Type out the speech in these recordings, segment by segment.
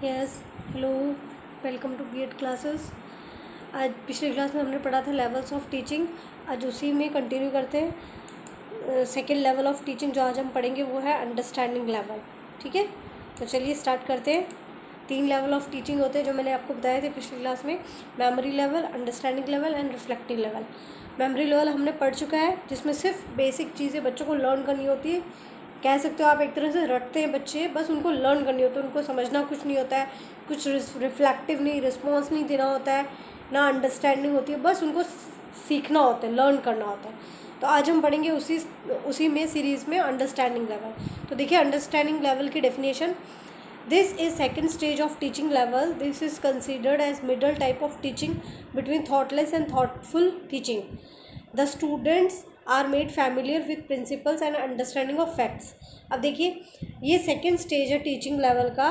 Yes hello, welcome to BEd classes. आज पिछली class में हमने पढ़ा था लेवल्स ऑफ टीचिंग। आज उसी में कंटिन्यू करते हैं। सेकेंड लेवल ऑफ टीचिंग जो आज हम पढ़ेंगे वो है अंडरस्टैंडिंग लेवल। ठीक है, तो चलिए स्टार्ट करते हैं। 3 लेवल ऑफ टीचिंग होते हैं जो मैंने आपको बताए थे पिछली क्लास में: memory level, understanding level and reflective level. Memory level हमने पढ़ चुका है, जिसमें सिर्फ बेसिक चीज़ें बच्चों को लर्न करनी होती है। कह सकते हो आप एक तरह से रटते हैं बच्चे, बस उनको लर्न करनी होती है, उनको समझना कुछ नहीं होता है, कुछ रिफ्लेक्टिव नहीं, रिस्पॉन्स नहीं देना होता है, ना अंडरस्टैंडिंग होती है, बस उनको सीखना होता है, लर्न करना होता है। तो आज हम पढ़ेंगे उसी में सीरीज़ में अंडरस्टैंडिंग लेवल। तो देखिए अंडरस्टैंडिंग लेवल की definition: this is second stage of teaching level. This is considered as middle type of teaching between thoughtless and thoughtful teaching. The students are made familiar with principles and understanding of facts. अब देखिए ये second stage है teaching level का,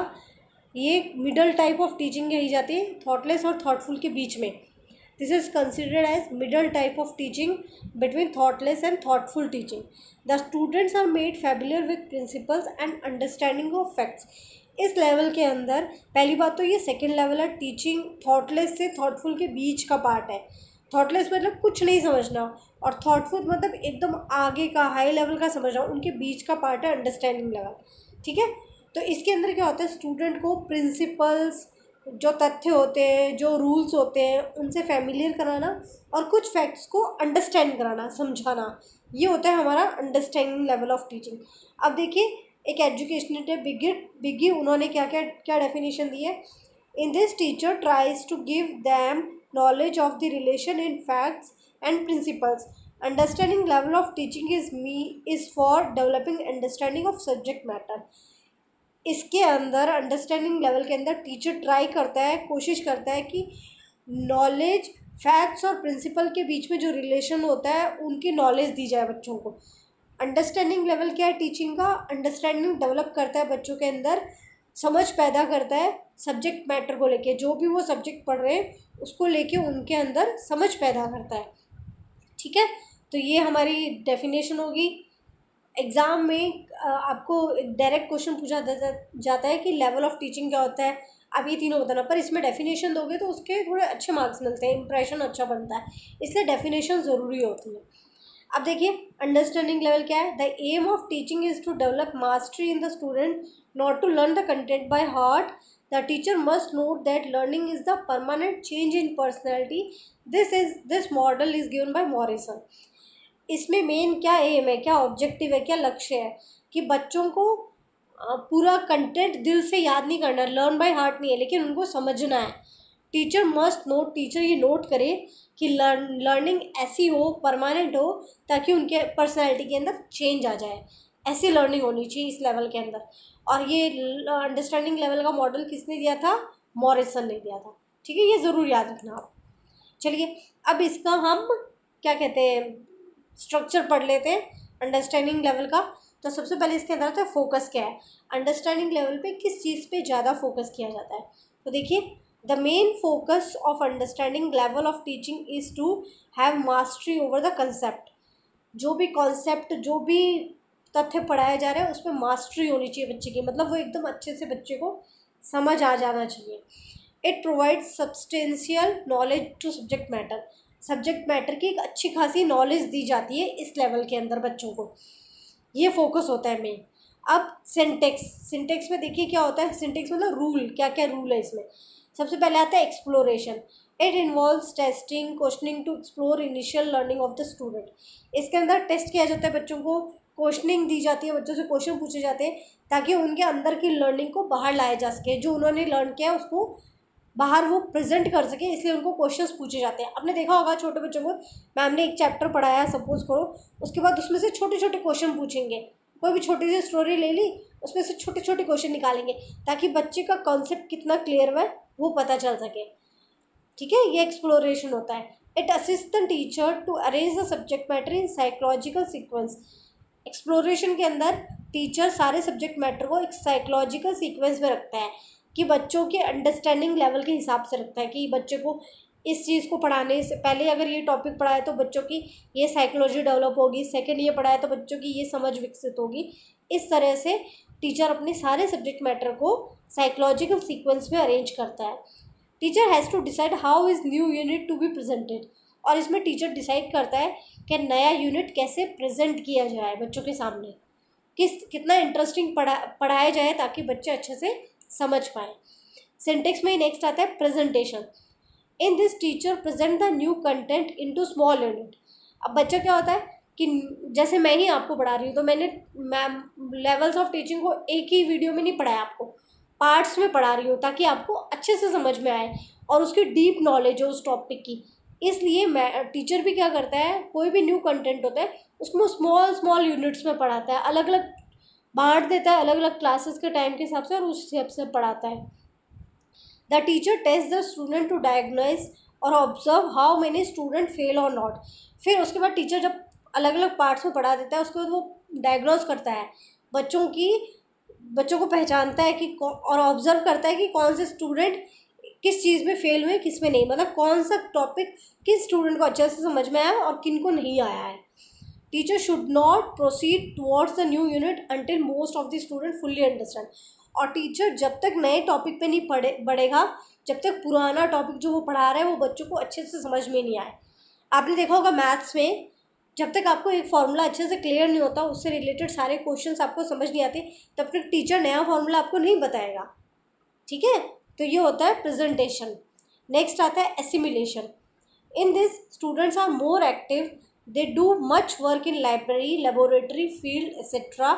ये middle type of teaching कही जाती है, thoughtless और थॉटफुल के बीच में. This is considered as middle type of teaching between thoughtless and thoughtful teaching. The students are made familiar with principles and understanding of facts. इस लेवल के अंदर पहली बात तो ये सेकेंड लेवल है, टीचिंग थॉटलेस से थॉटफुल के बीच का पार्ट है. थॉटलेस मतलब कुछ नहीं समझना, और थॉटफुल मतलब एकदम आगे का हाई लेवल का समझना, उनके बीच का पार्ट है अंडरस्टैंडिंग लेवल. ठीक है, तो इसके अंदर क्या होता है, स्टूडेंट को प्रिंसिपल्स, जो तथ्य होते हैं, जो रूल्स होते हैं, उनसे फैमिलियर कराना और कुछ फैक्ट्स को अंडरस्टैंड कराना, समझाना, ये होता है हमारा अंडरस्टैंडिंग लेवल ऑफ टीचिंग. अब देखिए एक एजुकेशनिस्ट है बिगी, उन्होंने क्या डेफिनेशन दी है: in this teacher tries to give them knowledge of the relation in facts and principles. Understanding level of teaching is for developing understanding of subject matter. इसके अंदर अंडरस्टैंडिंग लेवल के अंदर टीचर ट्राई करता है, कोशिश करता है कि नॉलेज, फैक्ट्स और प्रिंसिपल के बीच में जो रिलेशन होता है उनकी नॉलेज दी जाए बच्चों को. अंडरस्टैंडिंग लेवल क्या है टीचिंग का? अंडरस्टैंडिंग डेवलप करता है बच्चों के अंदर, समझ पैदा करता है सब्जेक्ट मैटर को लेके, जो भी वो सब्जेक्ट पढ़ रहे हैं उसको लेके उनके अंदर समझ पैदा करता है. ठीक है, तो ये हमारी डेफिनेशन होगी. एग्ज़ाम में आपको डायरेक्ट क्वेश्चन पूछा जाता है कि लेवल ऑफ टीचिंग क्या होता है, आप ये तीनों बताना, पर इसमें डेफिनेशन दोगे तो उसके थोड़े अच्छे मार्क्स मिलते हैं, इंप्रेशन अच्छा बनता है, इसलिए डेफिनेशन ज़रूरी होती है. अब देखिए अंडरस्टैंडिंग लेवल क्या है: the aim of teaching is to develop mastery in the student, not to learn the content by heart. The teacher must note that learning is the permanent change in personality. This model is given by Morrison. इसमें main क्या aim है, क्या objective है, क्या लक्ष्य है कि बच्चों को पूरा कंटेंट दिल से याद नहीं करना, लर्न बाय हार्ट नहीं है, लेकिन उनको समझना है. टीचर मस्ट नोट, टीचर ये नोट करे कि लर्निंग ऐसी हो, परमानेंट हो, ताकि उनके पर्सनैलिटी के अंदर चेंज आ जाए. ऐसी लर्निंग होनी चाहिए इस लेवल के अंदर. और ये अंडरस्टैंडिंग लेवल का मॉडल किसने दिया था? मॉरिसन ने दिया था. ठीक है, ये ज़रूर याद रखना आप. चलिए अब इसका हम क्या कहते हैं, स्ट्रक्चर पढ़ लेते हैं अंडरस्टैंडिंग लेवल का. तो सबसे पहले इसके अंदर तो फोकस क्या है, अंडरस्टैंडिंग लेवल पे किस चीज़ पे ज़्यादा फोकस किया जाता है. तो देखिए the main focus of understanding level of teaching is to have mastery over the concept. जो भी कॉन्सेप्ट, जो भी तथ्य पढ़ाया जा रहा है उस पर मास्टरी होनी चाहिए बच्चे की, मतलब वो एकदम अच्छे से बच्चे को समझ आ जाना चाहिए. It provides substantial knowledge to subject matter. Subject matter की एक अच्छी खासी नॉलेज दी जाती है इस लेवल के अंदर बच्चों को, ये फोकस होता है मेन. अब सिंटेक्स में देखिए क्या होता है. सिंटेक्स मतलब रूल, क्या क्या रूल है इसमें. सबसे पहले आता है exploration. It involves testing, questioning to explore initial learning of the student. इसके अंदर टेस्ट किया जाता है बच्चों को, क्वेश्चनिंग दी जाती है, बच्चों से क्वेश्चन पूछे जाते हैं ताकि उनके अंदर की लर्निंग को बाहर लाया जा सके, जो उन्होंने लर्न किया है उसको बाहर वो प्रेजेंट कर सके, इसलिए उनको क्वेश्चंस पूछे जाते हैं. आपने देखा होगा छोटे बच्चों को मैम ने एक चैप्टर पढ़ाया सपोज करो, उसके बाद उसमें से छोटे छोटे क्वेश्चन पूछेंगे, कोई भी छोटी सी स्टोरी ले ली उसमें से छोटे छोटे क्वेश्चन निकालेंगे ताकि बच्चे का कॉन्सेप्ट कितना क्लियर है वो पता चल सके. ठीक है, ये एक्सप्लोरेशन होता है. It assist the teacher to arrange the subject matter in psychological sequence. Exploration के अंदर टीचर सारे सब्जेक्ट मैटर को एक साइकोलॉजिकल सीक्वेंस में रखता है कि बच्चों के अंडरस्टैंडिंग लेवल के हिसाब से रखता है कि बच्चे को इस चीज़ को पढ़ाने से पहले अगर ये टॉपिक पढ़ाए तो बच्चों की ये साइकोलॉजी डेवलप होगी, सेकंड ये पढ़ाए तो बच्चों की ये समझ विकसित होगी. इस तरह से टीचर अपने सारे सब्जेक्ट मैटर को साइकोलॉजिकल सीक्वेंस में अरेंज करता है। Teacher has to decide how is new unit to be presented, और इसमें टीचर डिसाइड करता है कि नया यूनिट कैसे प्रेजेंट किया जाए बच्चों के सामने, कितना इंटरेस्टिंग पढ़ाया जाए ताकि बच्चे अच्छे से समझ पाए। सिंटेक्स में ही नेक्स्ट आता है presentation. In this teacher present the new content into small unit. अब बच्चा क्या होता है कि जैसे मैं ही आपको पढ़ा रही हूँ, तो मैंने लेवल्स ऑफ टीचिंग को एक ही वीडियो में नहीं पढ़ाया, आपको पार्ट्स में पढ़ा रही हूँ ताकि आपको अच्छे से समझ में आए और उसकी डीप नॉलेज हो उस टॉपिक की। इसलिए मैं टीचर भी क्या करता है, कोई भी न्यू कंटेंट होता है उसको स्मॉल स्मॉल यूनिट्स में पढ़ाता है, अलग अलग बांट देता है अलग अलग क्लासेस के टाइम के हिसाब से, और उस हिसाब से पढ़ाता है। The teacher test the student to diagnose और observe how many student fail और नॉट। फिर उसके बाद टीचर जब अलग अलग पार्ट्स में पढ़ा देता है, उसके बाद वो डायग्नोज करता है बच्चों को पहचानता है कि और ऑब्जर्व करता है कि कौन से स्टूडेंट किस चीज़ में फेल हुए किस में नहीं, मतलब कौन सा टॉपिक किस स्टूडेंट को अच्छे से समझ में आया और किन को नहीं आया है। Teacher should not proceed towards the new unit until most of the student fully understand. और टीचर जब तक नए टॉपिक पे नहीं बढ़ेगा, जब तक पुराना टॉपिक जो वो पढ़ा रहा है वो बच्चों को अच्छे से समझ में नहीं आए। आपने देखा होगा मैथ्स में, जब तक आपको एक फार्मूला अच्छे से क्लियर नहीं होता, उससे रिलेटेड सारे क्वेश्चंस आपको समझ नहीं आते, तब तक टीचर नया फार्मूला आपको नहीं बताएगा। ठीक है, तो ये होता है प्रेजेंटेशन। नेक्स्ट आता है assimilation. In this students are more active, they do much work in library, laboratory, field, etc.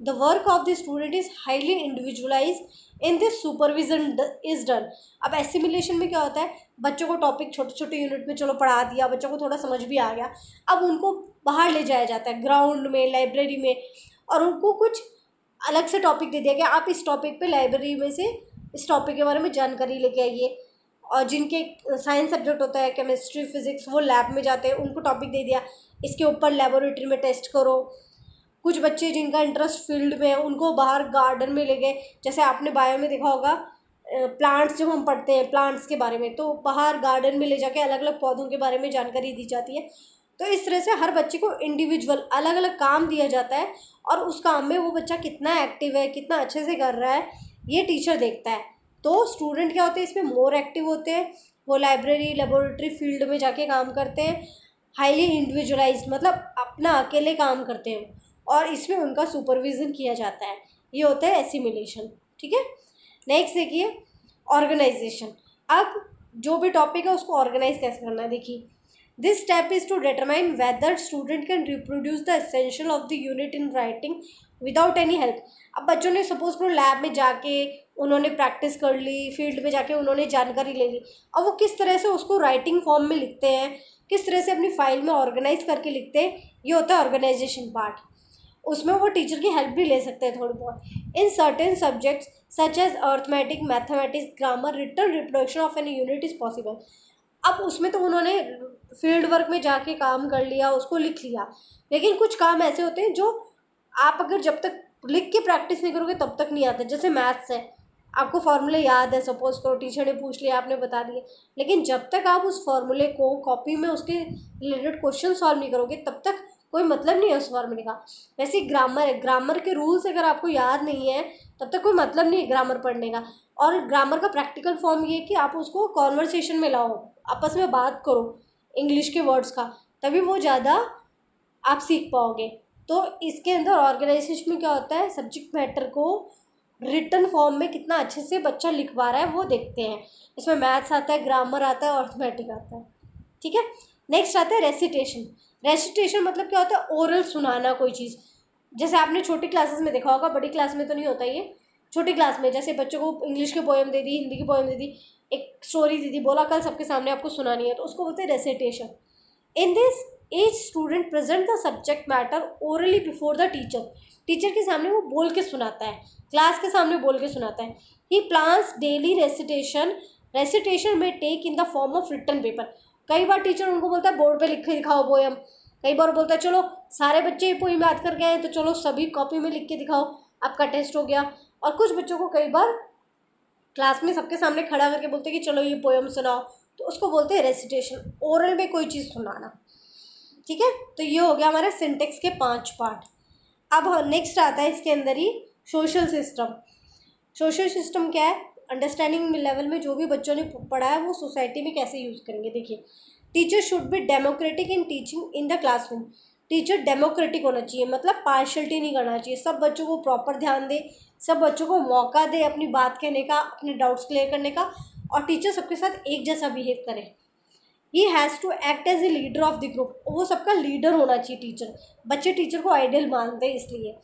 The work of the student is highly individualized in this supervision is done. अब assimilation में क्या होता है, बच्चों को topic छोटे छोटे unit में चलो पढ़ा दिया, बच्चों को थोड़ा समझ भी आ गया, अब उनको बाहर ले जाया जाता है ग्राउंड में, लाइब्रेरी में, और उनको कुछ अलग से टॉपिक दे दिया गया, आप इस टॉपिक पे लाइब्रेरी में से इस टॉपिक के बारे में जानकारी लेके आइए। और जिनके साइंस सब्जेक्ट होता है, केमिस्ट्री, फिजिक्स, वो लैब में जाते हैं, उनको टॉपिक दे दिया, इसके ऊपर लेबोरेटरी में टेस्ट करो। कुछ बच्चे जिनका इंटरेस्ट फील्ड में है, उनको बाहर गार्डन में ले गए, जैसे आपने बायो में देखा होगा प्लांट्स, जब हम पढ़ते हैं प्लांट्स के बारे में, तो बाहर गार्डन में ले जाके अलग अलग पौधों के बारे में जानकारी दी जाती है। तो इस तरह से हर बच्चे को इंडिविजुअल अलग अलग काम दिया जाता है, और उस काम में वो बच्चा कितना एक्टिव है, कितना अच्छे से कर रहा है, ये टीचर देखता है। तो स्टूडेंट क्या होते हैं इसमें मोर एक्टिव होते हैं, वो लाइब्रेरी, लेबोरेटरी, फील्ड में जाके काम करते हैं, हाईली इंडिविजुअलाइज्ड मतलब अपना अकेले काम करते हैं, और इसमें उनका सुपरविज़न किया जाता है। ये होता है एसिमिलेशन। ठीक है, नेक्स्ट देखिए ऑर्गेनाइजेशन। अब जो भी टॉपिक है उसको ऑर्गेनाइज कैसे करना है, देखिए this step is to determine whether student can reproduce the essential of the unit in writing without any help. अब बच्चों ने सपोज करो लैब में जाके उन्होंने प्रैक्टिस कर ली, फील्ड में जाके उन्होंने जानकारी ले ली, अब वो किस तरह से उसको राइटिंग फॉर्म में लिखते हैं, किस तरह से अपनी फाइल में ऑर्गेनाइज करके लिखते हैं, ये होता है ऑर्गेनाइजेशन पार्ट। उसमें वो टीचर की हेल्प भी ले सकते हैं थोड़ी बहुत। In certain subjects such as arithmetic, mathematics, grammar, written reproduction of an unit is possible. अब उसमें तो उन्होंने फील्ड वर्क में जाके काम कर लिया, उसको लिख लिया, लेकिन कुछ काम ऐसे होते हैं जो आप अगर जब तक लिख के प्रैक्टिस नहीं करोगे तब तक नहीं आते। जैसे मैथ्स है, आपको फार्मूले याद है, सपोज करो टीचर ने पूछ लिया, आपने बता दिए, लेकिन जब तक आप उस फार्मूले को कॉपी में उसके रिलेटेड क्वेश्चन सॉल्व नहीं करोगे तब तक कोई मतलब नहीं है उस फार्मूले का। वैसे ग्रामर है, ग्रामर के रूल्स अगर आपको याद नहीं है तब तक कोई मतलब नहीं है ग्रामर पढ़ने का। और ग्रामर का प्रैक्टिकल फॉर्म ये है कि आप उसको कॉन्वर्सेशन में लाओ, आपस में बात करो इंग्लिश के वर्ड्स का, तभी वो ज़्यादा आप सीख पाओगे। तो इसके अंदर ऑर्गेनाइजेशन में क्या होता है, सब्जेक्ट मैटर को रिटन फॉर्म में कितना अच्छे से बच्चा लिख पा रहा है वो देखते हैं। इसमें मैथ्स आता है, ग्रामर आता है, अर्थमेटिक आता है। ठीक है, नेक्स्ट आता है रेसिटेशन। रेसिटेशन मतलब क्या होता है, ओरल सुनाना कोई चीज़। जैसे आपने छोटी क्लासेस में देखा होगा, बड़ी क्लास में तो नहीं होता ये, छोटी क्लास में जैसे बच्चों को इंग्लिश की पोएम दे दी, हिंदी की पोएम दे दी, एक स्टोरी दे दी, बोला कल सबके सामने आपको सुनानी है, तो उसको बोलते हैं recitation. In this each student present the subject matter orally before the teacher। Teacher के सामने वो बोल के सुनाता है, क्लास के सामने बोल के सुनाता है। He plans daily recitation. Recitation में take in the form of written paper. कई बार टीचर उनको बोलता है बोर्ड पे लिख के दिखाओ पोएम, कई बार बोलता है चलो सारे बच्चे ये पोएम याद करके आए तो चलो सभी कॉपी में लिख के दिखाओ, आपका टेस्ट हो गया। और कुछ बच्चों को कई बार क्लास में सबके सामने खड़ा करके बोलते हैं कि चलो ये पोएम सुनाओ, तो उसको बोलते हैं रेसिटेशन, ओरल में कोई चीज़ सुनाना। ठीक है, तो ये हो गया हमारा सिंटेक्स के 5 पार्ट। अब नेक्स्ट आता है इसके अंदर ही सोशल सिस्टम। सोशल सिस्टम क्या है, अंडरस्टैंडिंग लेवल में जो भी बच्चों ने पढ़ा है वो सोसाइटी में कैसे यूज़ करेंगे। देखिए, teacher should be democratic in teaching in the classroom. Teacher democratic होना चाहिए, मतलब पार्शलिटी नहीं करना चाहिए, सब बच्चों को प्रॉपर ध्यान दे, सब बच्चों को मौका दे अपनी बात कहने का, अपने डाउट्स क्लियर करने का, और टीचर सबके साथ एक जैसा बिहेव करे। He has to act as a leader of the group, वो सबका लीडर होना चाहिए टीचर। बच्चे टीचर को आइडियल मानते हैं इसलिए।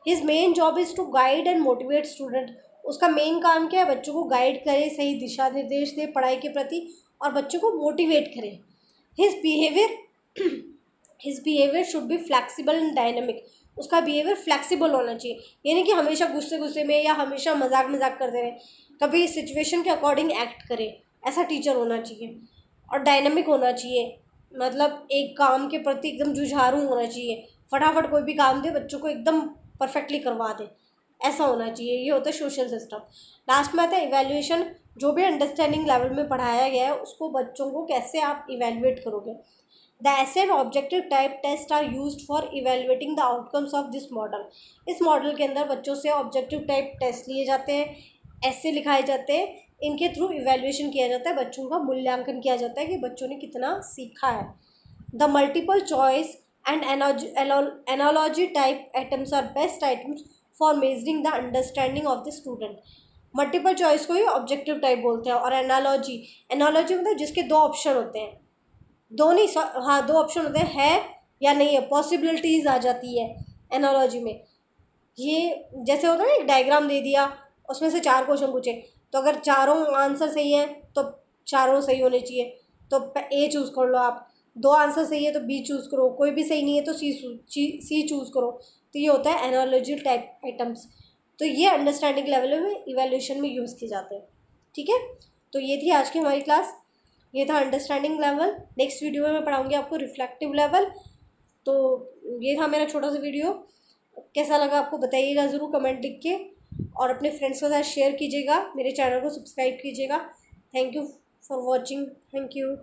His main job is to guide and motivate student, उसका मेन काम क्या है, बच्चों को गाइड करे, सही दिशा निर्देश दे पढ़ाई के प्रति, और बच्चों को मोटिवेट करे। His behaviour his behaviour should be flexible and dynamic, उसका बिहेवियर फ्लैक्सीबल होना चाहिए, ये नहीं कि हमेशा गुस्से गुस्से में या हमेशा मजाक मजाक करते रहे, कभी सिचुएशन के अकॉर्डिंग एक्ट करे, ऐसा टीचर होना चाहिए। और डायनेमिक होना चाहिए, मतलब एक काम के प्रति एकदम जुझारू होना चाहिए, फटाफट कोई भी काम दे बच्चों को एकदम परफेक्टली करवा दे, ऐसा होना चाहिए। ये होता है सोशल सिस्टम। लास्ट में आता है इवैल्यूएशन, जो भी अंडरस्टैंडिंग लेवल में पढ़ाया गया है उसको बच्चों को कैसे आप इवैल्यूएट करोगे। The essay and objective type test are used for evaluating the outcomes of this model. इस मॉडल के अंदर बच्चों से ऑब्जेक्टिव टाइप टेस्ट लिए जाते हैं, ऐसे लिखाए जाते हैं, इनके थ्रू इवैल्यूएशन किया जाता है, बच्चों का मूल्यांकन किया जाता है कि बच्चों ने कितना सीखा है। The multiple choice and analogy type items are best items for measuring the understanding of the student. Multiple choice को ही ऑब्जेक्टिव टाइप बोलते हैं, और एनालॉजी, एनालॉजी मतलब जिसके दो ऑप्शन होते हैं, दो नहीं, हाँ दो ऑप्शन होते हैं, है या नहीं है, पॉसिबिलिटीज आ जाती है एनालॉजी में। ये जैसे होता है ना, एक डायग्राम दे दिया, उसमें से 4 क्वेश्चन पूछे, तो अगर चारों आंसर सही है तो चारों सही होने चाहिए, तो ए चूज़ कर लो आप, 2 आंसर सही है तो बी चूज़ करो, कोई भी सही नहीं है तो सी चूज़ करो। तो ये होता है एनालॉजी टाइप आइटम्स। तो ये अंडरस्टैंडिंग लेवल में इवैल्यूएशन में यूज़ किए जाते हैं। ठीक है, तो ये थी आज की हमारी क्लास, ये था अंडरस्टैंडिंग लेवल। नेक्स्ट वीडियो में मैं पढ़ाऊँगी आपको रिफ्लेक्टिव लेवल। तो ये था मेरा छोटा सा वीडियो, कैसा लगा आपको बताइएगा ज़रूर कमेंट लिख के, और अपने फ्रेंड्स के साथ शेयर कीजिएगा, मेरे चैनल को सब्सक्राइब कीजिएगा। Thank you for watching, thank you.